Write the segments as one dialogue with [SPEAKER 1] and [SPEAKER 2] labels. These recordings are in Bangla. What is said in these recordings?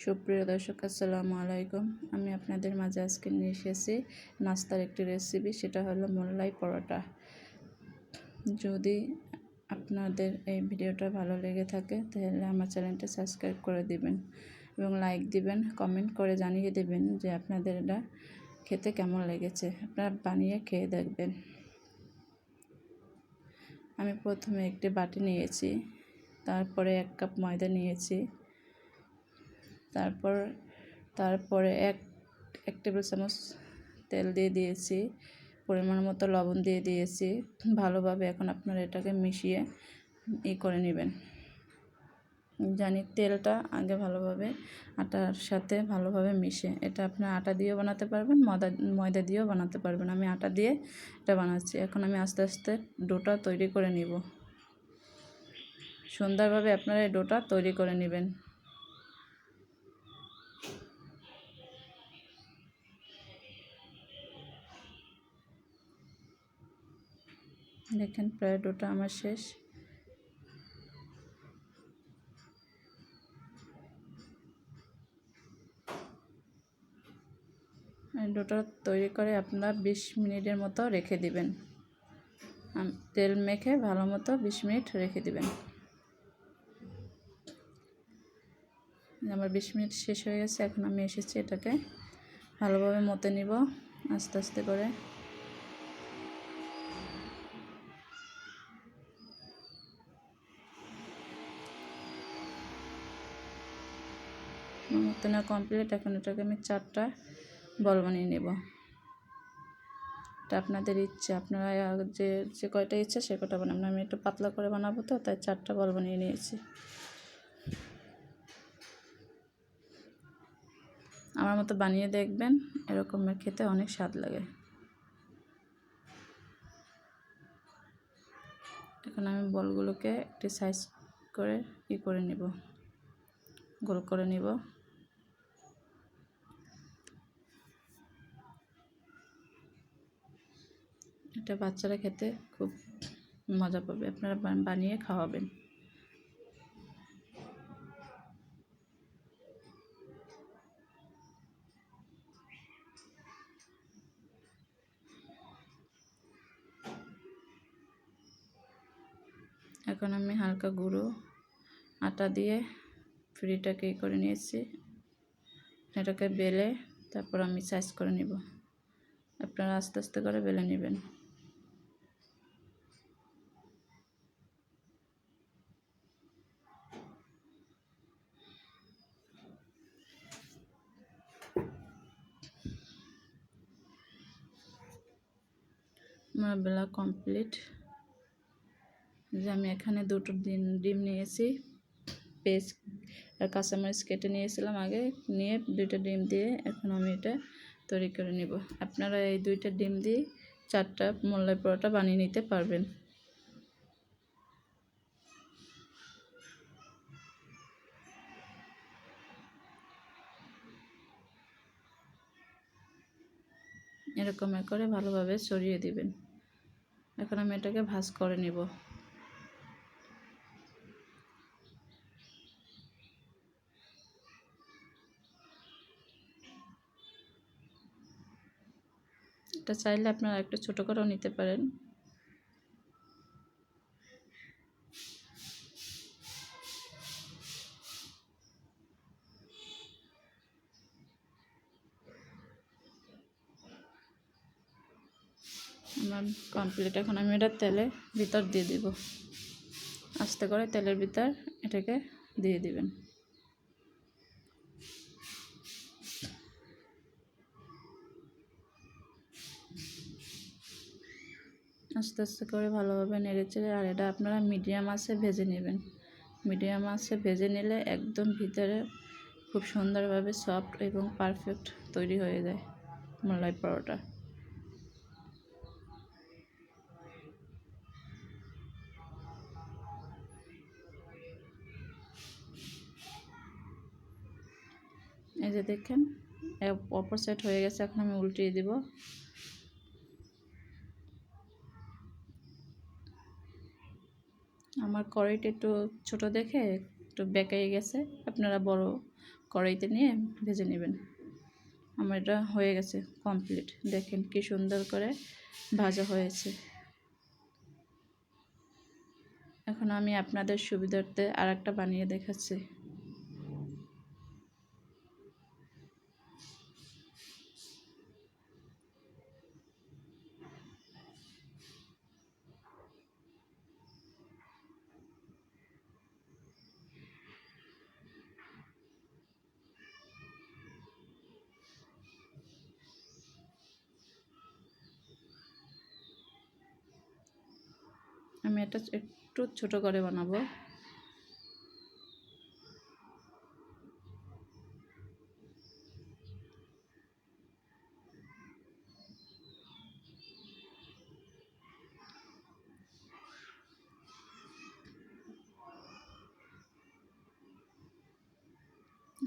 [SPEAKER 1] সুপ্রিয় দর্শক আসসালামু আলাইকুম। আমি আপনাদের মাঝে আজকে নিয়ে এসেছি নাস্তার একটি রেসিপি, সেটা হলো মোগলাই পরোটা। যদি আপনাদের এই ভিডিওটা ভালো লেগে থাকে তাহলে আমার চ্যানেলটা সাবস্ক্রাইব করে দিবেন এবং লাইক দিবেন, কমেন্ট করে জানিয়ে দেবেন যে আপনাদের এটা খেতে কেমন লেগেছে। আপনারা বানিয়ে খেয়ে দেখবেন। আমি প্রথমে একটি বাটি নিয়েছি, তারপরে 1 কাপ ময়দা নিয়েছি, তারপরে এক টেবিল চামচ তেল দিয়ে দিয়েছি, পরিমাণ মতো লবণ দিয়ে দিয়েছি। ভালোভাবে এখন আপনারা এটাকে মিশিয়ে করে নেবেন। জানি তেলটা আগে ভালোভাবে আটার সাথে ভালোভাবে মিশে, এটা আপনার আটা দিয়েও বানাতে পারবেন, ময়দা দিয়েও বানাতে পারবেন। আমি আটা দিয়ে এটা বানাচ্ছি। এখন আমি আস্তে আস্তে ডোটা তৈরি করে নিব। সুন্দরভাবে আপনারা এই ডোটা তৈরি করে নেবেন। দেখেন প্রায় ডোটা আমার শেষ। ডোটা তৈরি করে আপনারা 20 মিনিটের মতো রেখে দিবেন। তেল মেখে ভালো মতো 20 মিনিট রেখে দিবেন। আমার 20 মিনিট শেষ হয়ে গেছে। এখন আমি এসেছি এটাকে ভালোভাবে মতে নিব আস্তে আস্তে করে। মতে নেওয়া কমপ্লিট। এখন এটাকে আমি 4টা বল বানিয়ে নেব। এটা আপনাদের ইচ্ছা, আপনারা যে কয়টা ইচ্ছা সে কয়টা বানাবেন। আমি একটু পাতলা করে বানাবো তো, তাই 4টা বল বানিয়ে নিয়েছি। আমার মতো বানিয়ে দেখবেন, এরকমের খেতে অনেক স্বাদ লাগে। এখন আমি বলগুলোকে একটি সাইজ করে করে নিব, গোল করে নিব। এটা বাচ্চারা খেতে খুব মজা পাবে, আপনারা বানিয়ে খাওয়াবেন। এখন আমি হালকা গুঁড়ো আটা দিয়ে ফ্রিটাকে করে নিয়েছি। এটাকে বেলে তারপর আমি সাইজ করে নিব। আপনারা আস্তে আস্তে করে বেলে নেবেন। আমার বেলা কমপ্লিট। যে আমি এখানে 2টো ডিম নিয়েছি, পেস্ট আর কাঁচামরিচ কেটে নিয়েছিলাম আগে, নিয়ে 2টা ডিম দিয়ে এখন আমি এটা তৈরি করে নিব। আপনারা এই 2টা ডিম দিয়ে 4টা মোগলাই পরোটা বানিয়ে নিতে পারবেন। এরকম করে ভালোভাবে ছড়িয়ে দিবেন। এখন আমি এটাকে ভাজ করে নিব। এটা চাইলে আপনারা একটু ছোট করেও নিতে পারেন। আমার কমপ্লিট। এখন আমি এটা তেলের ভিতর দিয়ে দিব। আস্তে করে তেলের ভিতর এটাকে দিয়ে দিবেন। আস্তে আস্তে করে ভালোভাবে নেড়েচেড়ে, আর এটা আপনারা মিডিয়াম আঁচে ভেজে নেবেন। মিডিয়াম আঁচে ভেজে নিলে একদম ভিতরে খুব সুন্দরভাবে সফট এবং পারফেক্ট তৈরি হয়ে যায় মোগলাই পরোটা। এই যে দেখেন অপর সাইড হয়ে গেছে। এখন আমি উল্টিয়ে দিব। আমার কড়াইটা একটু ছোট দেখে একটু বেঁকে গেছে, আপনারা বড় কড়াইতে নিয়ে ভেজে নেবেন। আমার এটা হয়ে গেছে কমপ্লিট। দেখেন কি সুন্দর করে ভাজা হয়েছে। এখন আমি আপনাদের সুবিধার্থে আরেকটা বানিয়ে দেখাচ্ছি। আমি এটা একটু ছোট করে বানাবো।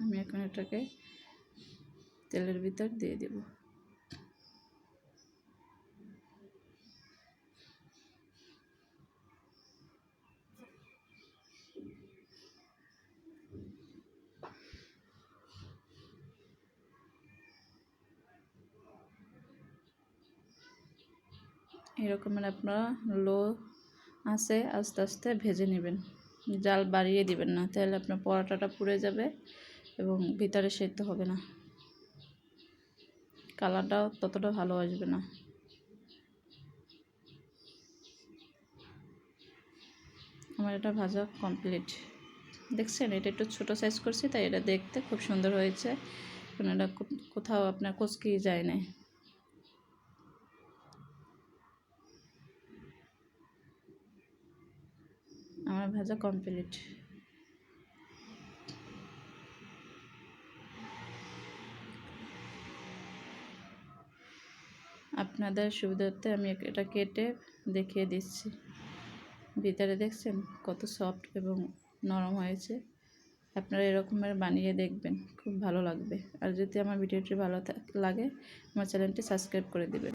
[SPEAKER 1] আমি এখন এটাকে তেলের ভিতর দিয়ে দেব। এরকমের আপনারা লো আছে আস্তে আস্তে ভেজে নেবেন, জাল বাড়িয়ে দিবেন না, তাহলে আপনার পরোটাটা পুড়ে যাবে এবং ভিতরে সেদ্ধ হবে না, কালারটাও ততটা ভালো আসবে না। আমার এটা ভাজা কমপ্লিট। দেখছেন এটা একটু ছোটো সাইজ করছি, তাই এটা দেখতে খুব সুন্দর হয়েছে, কারণ এটা কোথাও আপনার কুচকি যায় না। আমার ভাজা কমপ্লিট। আপনাদের সুবিধার্থে আমি এটা কেটে দেখিয়ে দিচ্ছি। ভিতরে দেখছেন কত সফট এবং নরম হয়েছে। আপনারা এরকমের বানিয়ে দেখবেন, খুব ভালো লাগবে। আর যদি আমার ভিডিওটি ভালো লাগে আমার চ্যানেলটি সাবস্ক্রাইব করে দেবেন।